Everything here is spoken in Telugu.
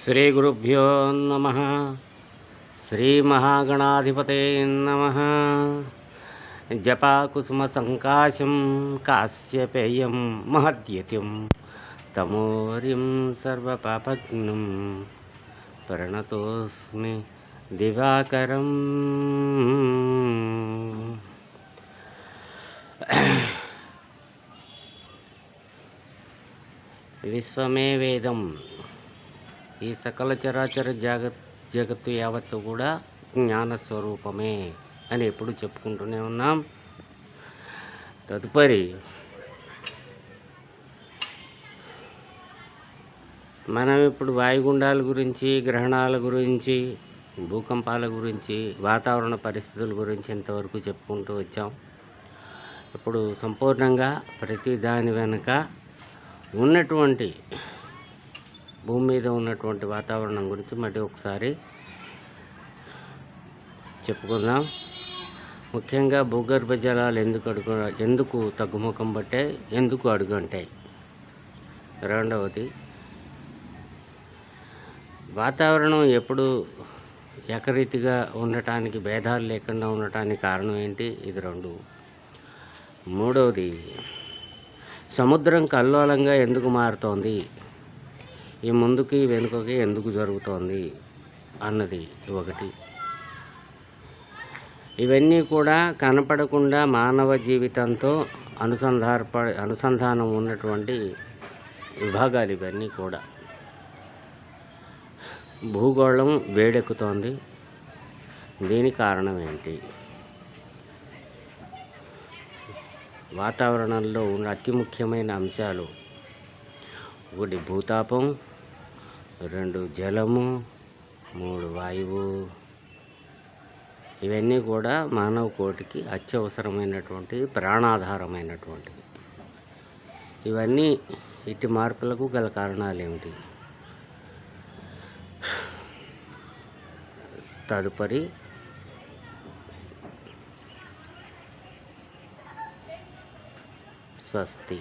శ్రీ గురుభ్యో నమ. శ్రీ మహాగణాధిపతే నమ. జపాకుసుమ సంకాశం కాశ్యపేయం మహద్యతిం తమోర్యం సర్వపాపఘ్నం ప్రణతోస్మి దివాకరం. విశ్వమే వేదం. ఈ సకల చరాచర జగత్తు యావత్తు కూడా జ్ఞానస్వరూపమే అని ఎప్పుడు చెప్పుకుంటూనే ఉన్నాం. తదుపరి మనం ఇప్పుడు వాయుగుండాల గురించి, గ్రహణాల గురించి, భూకంపాల గురించి, వాతావరణ పరిస్థితుల గురించి ఇంతవరకు చెప్పుకుంటూ వచ్చాం. ఇప్పుడు సంపూర్ణంగా ప్రతి దాని వెనుక ఉన్నటువంటి భూమి మీద ఉన్నటువంటి వాతావరణం గురించి మళ్ళీ ఒకసారి చెప్పుకుందాం. ముఖ్యంగా భూగర్భ జలాలు ఎందుకు తగ్గుముఖం పట్టాయి, ఎందుకు అడుగంటాయి. రెండవది, వాతావరణం ఎప్పుడు ఏకరీతిగా ఉండటానికి, భేదాలు లేకుండా ఉండటానికి కారణం ఏంటి, ఇది రెండు. మూడవది, సముద్రం కల్లోలంగా ఎందుకు మారుతోంది, ఈ ముందుకి వెనుకకి ఎందుకు జరుగుతోంది అన్నది ఒకటి. ఇవన్నీ కూడా కనపడకుండా మానవ జీవితంతో అనుసంధానం ఉన్నటువంటి విభాగాలు ఇవన్నీ కూడా. భూగోళం వేడెక్కుతోంది, దీనికి కారణం ఏంటి? వాతావరణంలో ఉన్న అతి ముఖ్యమైన అంశాలు: ఒకటి భూతాపం, రెండు జలము, మూడు వాయువు. ఇవన్నీ కూడా మానవ కోటికి అత్యవసరమైనటువంటి, ప్రాణాధారమైనటువంటివి. ఇవన్నీ ఇటు మార్పులకు గల కారణాలు ఏమిటి? తదుపరి స్వస్తి.